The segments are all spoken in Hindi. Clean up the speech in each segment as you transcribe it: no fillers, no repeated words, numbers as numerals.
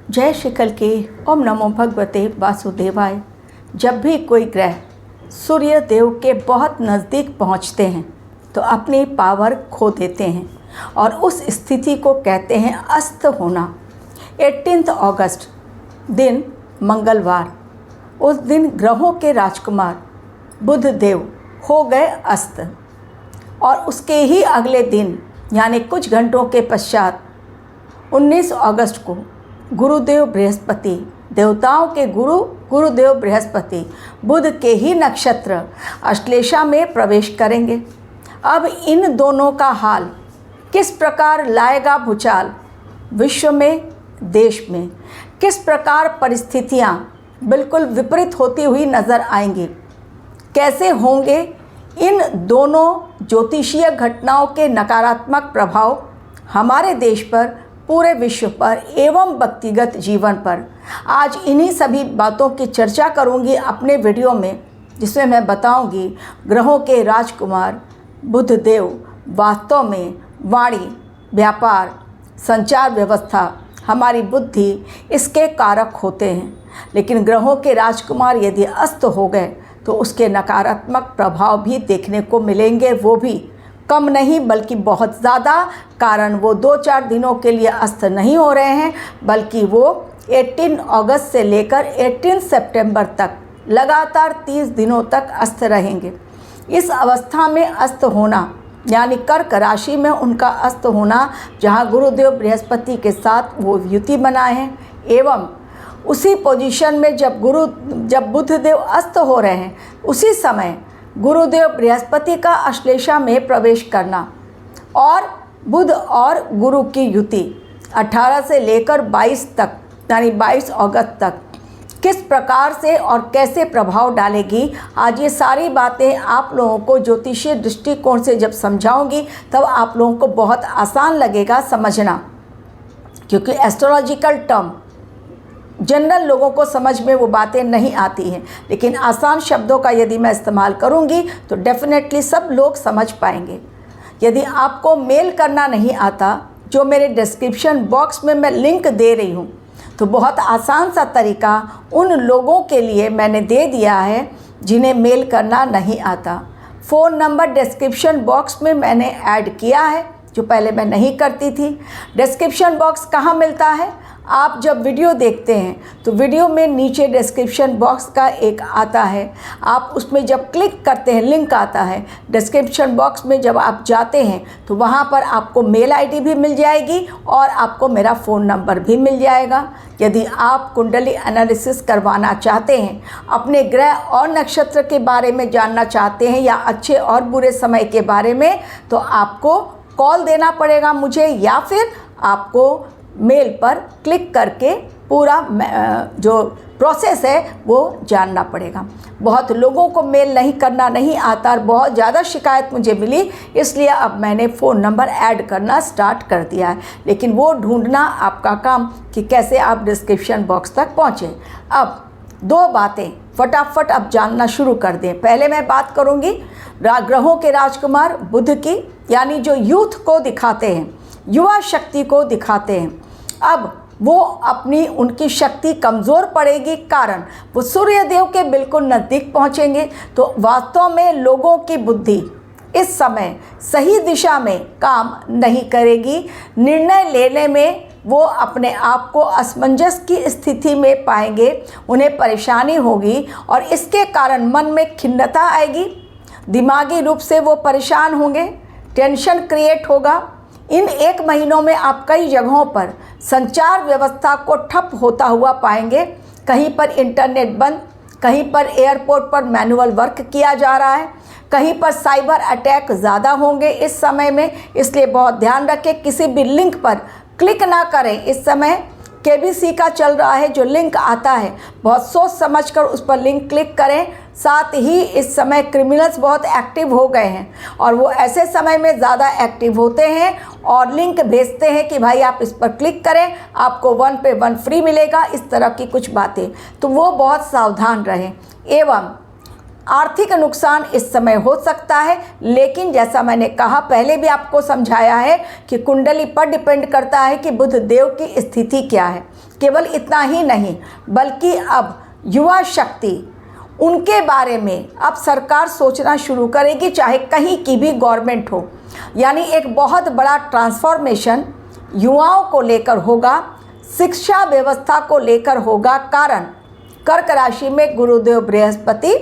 जय श्री कल की ओम नमो भगवते वासुदेवाय। जब भी कोई ग्रह सूर्य देव के बहुत नज़दीक पहुंचते हैं तो अपनी पावर खो देते हैं और उस स्थिति को कहते हैं अस्त होना। 18 अगस्त दिन मंगलवार, उस दिन ग्रहों के राजकुमार बुध देव हो गए अस्त और उसके ही अगले दिन यानी कुछ घंटों के पश्चात 19 अगस्त को गुरुदेव बृहस्पति, देवताओं के गुरुदेव बृहस्पति बुध के ही नक्षत्र अश्लेषा में प्रवेश करेंगे। अब इन दोनों का हाल किस प्रकार लाएगा भूचाल विश्व में, देश में किस प्रकार परिस्थितियां बिल्कुल विपरीत होती हुई नज़र आएंगी, कैसे होंगे इन दोनों ज्योतिषीय घटनाओं के नकारात्मक प्रभाव हमारे देश पर, पूरे विश्व पर एवं व्यक्तिगत जीवन पर। आज इन्हीं सभी बातों की चर्चा करूंगी अपने वीडियो में, जिसमें मैं बताऊंगी ग्रहों के राजकुमार बुध देव वास्तव में वाणी, व्यापार, संचार व्यवस्था, हमारी बुद्धि इसके कारक होते हैं। लेकिन ग्रहों के राजकुमार यदि अस्त हो गए तो उसके नकारात्मक प्रभाव भी देखने को मिलेंगे, वो भी कम नहीं बल्कि बहुत ज़्यादा। कारण वो 2-4 दिनों के लिए अस्त नहीं हो रहे हैं, बल्कि वो 18 अगस्त से लेकर 18 सितंबर तक लगातार 30 दिनों तक अस्त रहेंगे। इस अवस्था में अस्त होना यानी कर्क राशि में उनका अस्त होना, जहाँ गुरुदेव बृहस्पति के साथ वो युति बनाए हैं, एवं उसी पोजीशन में जब बुध देव अस्त हो रहे हैं उसी समय गुरुदेव बृहस्पति का अश्लेषा में प्रवेश करना और बुध और गुरु की युति 18 से लेकर 22 तक यानी 22 अगस्त तक किस प्रकार से और कैसे प्रभाव डालेगी, आज ये सारी बातें आप लोगों को ज्योतिषीय दृष्टिकोण से जब समझाऊंगी तब आप लोगों को बहुत आसान लगेगा समझना, क्योंकि एस्ट्रोलॉजिकल टर्म जनरल लोगों को समझ में वो बातें नहीं आती हैं। लेकिन आसान शब्दों का यदि मैं इस्तेमाल करूंगी तो डेफिनेटली सब लोग समझ पाएंगे। यदि आपको मेल करना नहीं आता, जो मेरे डिस्क्रिप्शन बॉक्स में मैं लिंक दे रही हूँ, तो बहुत आसान सा तरीका उन लोगों के लिए मैंने दे दिया है जिन्हें मेल करना नहीं आता। फ़ोन नंबर डिस्क्रिप्शन बॉक्स में मैंने ऐड किया है, जो पहले मैं नहीं करती थी। डिस्क्रिप्शन बॉक्स कहाँ मिलता है? आप जब वीडियो देखते हैं तो वीडियो में नीचे डिस्क्रिप्शन बॉक्स का एक आता है, आप उसमें जब क्लिक करते हैं लिंक आता है। डिस्क्रिप्शन बॉक्स में जब आप जाते हैं तो वहाँ पर आपको मेल आईडी भी मिल जाएगी और आपको मेरा फ़ोन नंबर भी मिल जाएगा। यदि आप कुंडली एनालिसिस करवाना चाहते हैं, अपने ग्रह और नक्षत्र के बारे में जानना चाहते हैं या अच्छे और बुरे समय के बारे में, तो आपको कॉल देना पड़ेगा मुझे या फिर आपको मेल पर क्लिक करके पूरा जो प्रोसेस है वो जानना पड़ेगा। बहुत लोगों को मेल नहीं करना नहीं आता और बहुत ज़्यादा शिकायत मुझे मिली, इसलिए अब मैंने फ़ोन नंबर ऐड करना स्टार्ट कर दिया है। लेकिन वो ढूंढना आपका काम कि कैसे आप डिस्क्रिप्शन बॉक्स तक पहुँचें। अब 2 बातें फटाफट अब जानना शुरू कर दें। पहले मैं बात करूँगी ग्रहों के राजकुमार बुध की, यानी जो यूथ को दिखाते हैं, युवा शक्ति को दिखाते हैं। अब वो उनकी शक्ति कमज़ोर पड़ेगी, कारण वो सूर्य देव के बिल्कुल नज़दीक पहुँचेंगे। तो वास्तव में लोगों की बुद्धि इस समय सही दिशा में काम नहीं करेगी। निर्णय लेने में वो अपने आप को असमंजस की स्थिति में पाएंगे, उन्हें परेशानी होगी और इसके कारण मन में खिन्नता आएगी, दिमागी रूप से वो परेशान होंगे, टेंशन क्रिएट होगा। इन 1 महीनों में आप कई जगहों पर संचार व्यवस्था को ठप होता हुआ पाएंगे। कहीं पर इंटरनेट बंद, कहीं पर एयरपोर्ट पर मैनुअल वर्क किया जा रहा है, कहीं पर साइबर अटैक ज़्यादा होंगे इस समय में। इसलिए बहुत ध्यान रखें, किसी भी लिंक पर क्लिक ना करें। इस समय KBC का चल रहा है, जो लिंक आता है बहुत सोच समझकर उस पर लिंक क्लिक करें। साथ ही इस समय क्रिमिनल्स बहुत एक्टिव हो गए हैं और वो ऐसे समय में ज़्यादा एक्टिव होते हैं और लिंक भेजते हैं कि भाई आप इस पर क्लिक करें, आपको 1 पे 1 फ्री मिलेगा, इस तरह की कुछ बातें। तो वो बहुत सावधान रहें। एवं आर्थिक नुकसान इस समय हो सकता है, लेकिन जैसा मैंने कहा पहले भी आपको समझाया है कि कुंडली पर डिपेंड करता है कि बुध देव की स्थिति क्या है। केवल इतना ही नहीं, बल्कि अब युवा शक्ति, उनके बारे में अब सरकार सोचना शुरू करेगी, चाहे कहीं की भी गवर्नमेंट हो। यानी एक बहुत बड़ा ट्रांसफॉर्मेशन युवाओं को लेकर होगा, शिक्षा व्यवस्था को लेकर होगा। कारण कर्क राशि में गुरुदेव बृहस्पति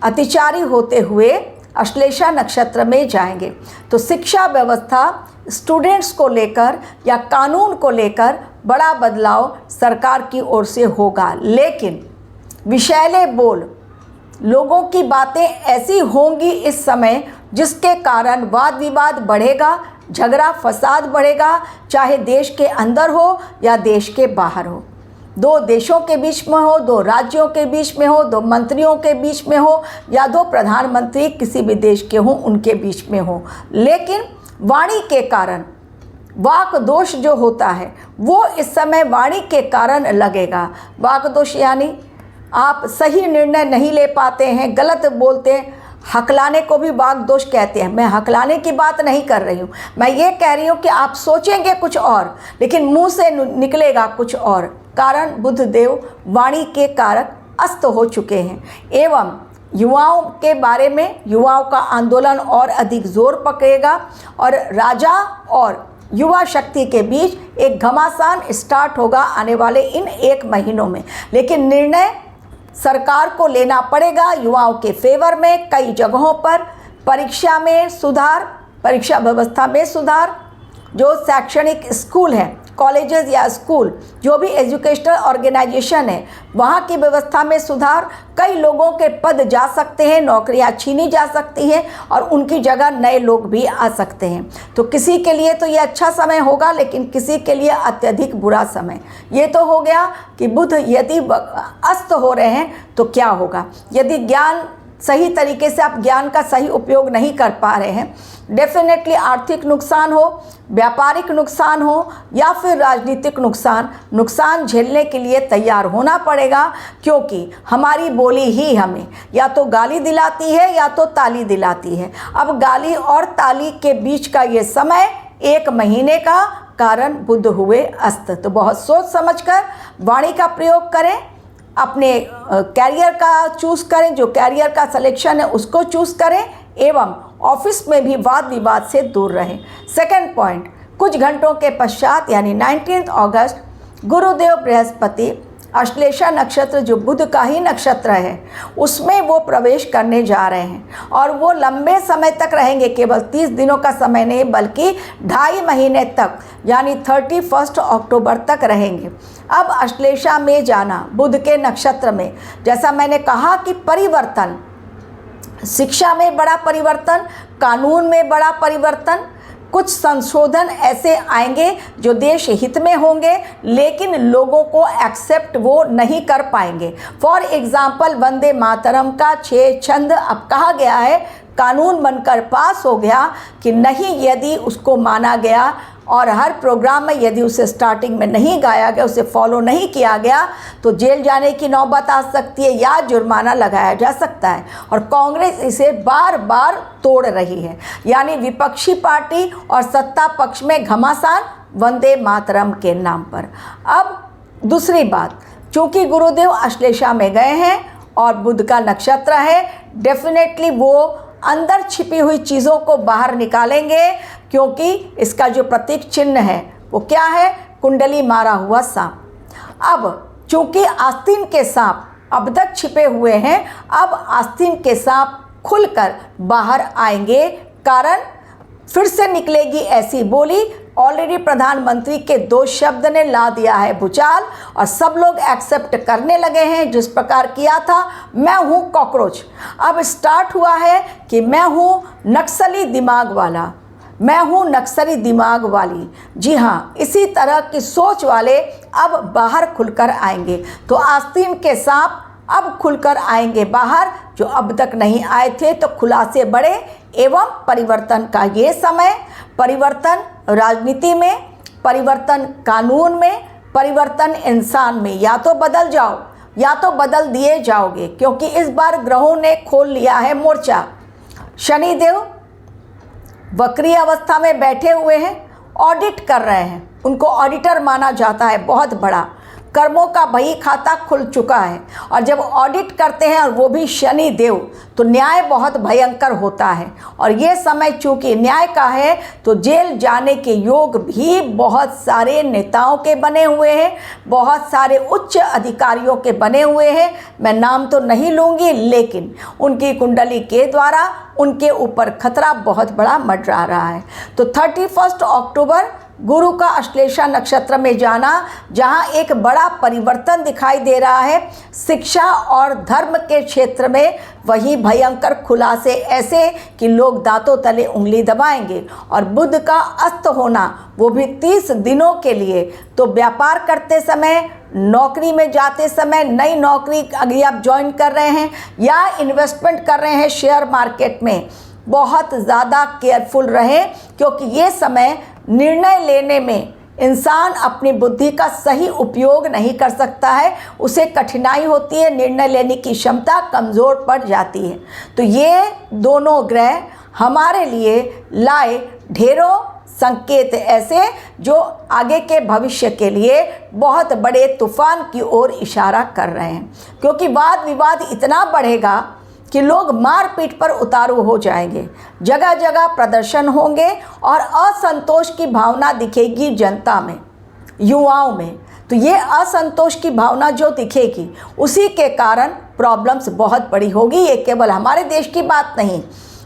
अतिचारी होते हुए अश्लेषा नक्षत्र में जाएंगे, तो शिक्षा व्यवस्था, स्टूडेंट्स को लेकर या कानून को लेकर बड़ा बदलाव सरकार की ओर से होगा। लेकिन विषैले बोल, लोगों की बातें ऐसी होंगी इस समय जिसके कारण वाद विवाद बढ़ेगा, झगड़ा फसाद बढ़ेगा, चाहे देश के अंदर हो या देश के बाहर हो, दो देशों के बीच में हो, दो राज्यों के बीच में हो, दो मंत्रियों के बीच में हो, या दो प्रधानमंत्री किसी भी देश के हों उनके बीच में हो। लेकिन वाणी के कारण, वाक दोष जो होता है वो इस समय वाणी के कारण लगेगा। वाक दोष यानी आप सही निर्णय नहीं ले पाते हैं, गलत बोलते हैं। हकलाने को भी वाक दोष कहते हैं। मैं हकलाने की बात नहीं कर रही हूँ, मैं ये कह रही हूँ कि आप सोचेंगे कुछ और लेकिन मुंह से निकलेगा कुछ और। कारण बुध देव वाणी के कारक अस्त हो चुके हैं। एवं युवाओं के बारे में, युवाओं का आंदोलन और अधिक जोर पकड़ेगा और राजा और युवा शक्ति के बीच एक घमासान स्टार्ट होगा आने वाले इन 1 महीनों में। लेकिन निर्णय सरकार को लेना पड़ेगा युवाओं के फेवर में। कई जगहों पर परीक्षा में सुधार, परीक्षा व्यवस्था में सुधार, जो शैक्षणिक स्कूल हैं, कॉलेजेस या स्कूल, जो भी एजुकेशनल ऑर्गेनाइजेशन है, वहाँ की व्यवस्था में सुधार। कई लोगों के पद जा सकते हैं, नौकरियाँ छीनी जा सकती हैं और उनकी जगह नए लोग भी आ सकते हैं। तो किसी के लिए तो ये अच्छा समय होगा, लेकिन किसी के लिए अत्यधिक बुरा समय। ये तो हो गया कि बुध यदि अस्त हो रहे हैं तो क्या होगा। यदि ज्ञान सही तरीके से आप ज्ञान का सही उपयोग नहीं कर पा रहे हैं, डेफिनेटली आर्थिक नुकसान हो, व्यापारिक नुकसान हो या फिर राजनीतिक नुकसान झेलने के लिए तैयार होना पड़ेगा। क्योंकि हमारी बोली ही हमें या तो गाली दिलाती है या तो ताली दिलाती है। अब गाली और ताली के बीच का ये समय 1 महीने का, कारण बुध हुए अस्त। तो बहुत सोच समझकर वाणी का प्रयोग करें, अपने कैरियर का चूज़ करें, जो कैरियर का सिलेक्शन है उसको चूज़ करें, एवं ऑफिस में भी वाद विवाद से दूर रहें। सेकंड पॉइंट, कुछ घंटों के पश्चात यानी 19 अगस्त गुरुदेव बृहस्पति अश्लेषा नक्षत्र, जो बुध का ही नक्षत्र है, उसमें वो प्रवेश करने जा रहे हैं और वो लंबे समय तक रहेंगे। केवल 30 दिनों का समय नहीं बल्कि 2.5 महीने तक यानी 31 अक्टूबर तक रहेंगे। अब अश्लेषा में जाना बुध के नक्षत्र में, जैसा मैंने कहा कि परिवर्तन, शिक्षा में बड़ा परिवर्तन, कानून में बड़ा परिवर्तन, कुछ संशोधन ऐसे आएंगे जो देश हित में होंगे, लेकिन लोगों को एक्सेप्ट वो नहीं कर पाएंगे। फॉर एग्जाम्पल, वंदे मातरम का 6 छंद अब कहा गया है, कानून बनकर पास हो गया कि नहीं, यदि उसको माना गया और हर प्रोग्राम में यदि उसे स्टार्टिंग में नहीं गाया गया, उसे फॉलो नहीं किया गया, तो जेल जाने की नौबत आ सकती है या जुर्माना लगाया जा सकता है। और कांग्रेस इसे बार बार तोड़ रही है। यानी विपक्षी पार्टी और सत्ता पक्ष में घमासान वंदे मातरम के नाम पर। अब दूसरी बात, चूँकि गुरुदेव अश्लेषा में गए हैं और बुध का नक्षत्र है, डेफिनेटली वो अंदर छिपी हुई चीज़ों को बाहर निकालेंगे, क्योंकि इसका जो प्रतीक चिन्ह है वो क्या है, कुंडली मारा हुआ सांप। अब चूंकि आस्तीन के सांप अब तक छिपे हुए हैं, अब आस्तीन के सांप खुलकर बाहर आएंगे। कारण फिर से निकलेगी ऐसी बोली, ऑलरेडी प्रधानमंत्री के 2 शब्द ने ला दिया है भूचाल और सब लोग एक्सेप्ट करने लगे हैं। जिस प्रकार किया था, मैं हूँ कॉकरोच, अब स्टार्ट हुआ है कि मैं हूँ नक्सली दिमाग वाला, मैं हूँ नक्सली दिमाग वाली। जी हाँ, इसी तरह की सोच वाले अब बाहर खुलकर आएंगे। तो आस्तीन के सांप अब खुलकर आएंगे बाहर, जो अब तक नहीं आए थे। तो खुलासे बड़े एवं परिवर्तन का ये समय, परिवर्तन राजनीति में, परिवर्तन कानून में, परिवर्तन इंसान में। या तो बदल जाओ, या तो बदल दिए जाओगे, क्योंकि इस बार ग्रहों ने खोल लिया है मोर्चा। शनिदेव वक्री अवस्था में बैठे हुए हैं, ऑडिट कर रहे हैं, उनको ऑडिटर माना जाता है, बहुत बड़ा कर्मों का बही खाता खुल चुका है। और जब ऑडिट करते हैं और वो भी शनि देव, तो न्याय बहुत भयंकर होता है। और ये समय चूंकि न्याय का है तो जेल जाने के योग भी बहुत सारे नेताओं के बने हुए हैं, बहुत सारे उच्च अधिकारियों के बने हुए हैं। मैं नाम तो नहीं लूँगी, लेकिन उनकी कुंडली के द्वारा उनके ऊपर खतरा बहुत बड़ा मंडरा रहा है। तो 31 अक्टूबर गुरु का अश्लेषा नक्षत्र में जाना, जहां एक बड़ा परिवर्तन दिखाई दे रहा है शिक्षा और धर्म के क्षेत्र में, वही भयंकर खुलासे ऐसे कि लोग दांतों तले उंगली दबाएंगे। और बुध का अस्त होना, वो भी 30 दिनों के लिए। तो व्यापार करते समय, नौकरी में जाते समय, नई नौकरी अगर आप ज्वाइन कर रहे हैं या इन्वेस्टमेंट कर रहे हैं शेयर मार्केट में, बहुत ज़्यादा केयरफुल रहें, क्योंकि ये समय निर्णय लेने में इंसान अपनी बुद्धि का सही उपयोग नहीं कर सकता है, उसे कठिनाई होती है, निर्णय लेने की क्षमता कमज़ोर पड़ जाती है। तो ये दोनों ग्रह हमारे लिए लाए ढेरों संकेत ऐसे जो आगे के भविष्य के लिए बहुत बड़े तूफान की ओर इशारा कर रहे हैं। क्योंकि वाद विवाद इतना बढ़ेगा कि लोग मारपीट पर उतारू हो जाएंगे, जगह जगह प्रदर्शन होंगे और असंतोष की भावना दिखेगी जनता में, युवाओं में। तो ये असंतोष की भावना जो दिखेगी, उसी के कारण प्रॉब्लम्स बहुत बड़ी होगी। ये केवल हमारे देश की बात नहीं,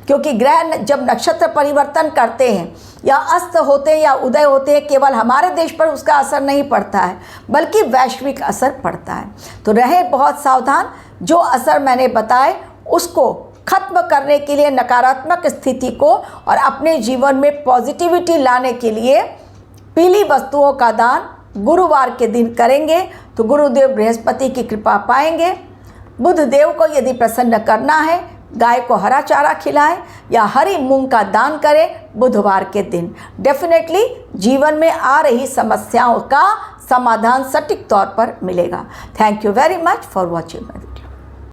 क्योंकि ग्रह जब नक्षत्र परिवर्तन करते हैं या अस्त होते हैं या उदय होते हैं, केवल हमारे देश पर उसका असर नहीं पड़ता है, बल्कि वैश्विक असर पड़ता है। तो रहे बहुत सावधान। जो असर मैंने बताए उसको खत्म करने के लिए, नकारात्मक स्थिति को और अपने जीवन में पॉजिटिविटी लाने के लिए पीली वस्तुओं का दान गुरुवार के दिन करेंगे तो गुरुदेव बृहस्पति की कृपा पाएंगे। बुध देव को यदि प्रसन्न करना है, गाय को हरा चारा खिलाएं या हरी मूंग का दान करें बुधवार के दिन। डेफिनेटली जीवन में आ रही समस्याओं का समाधान सटीक तौर पर मिलेगा। Thank you very much for watching.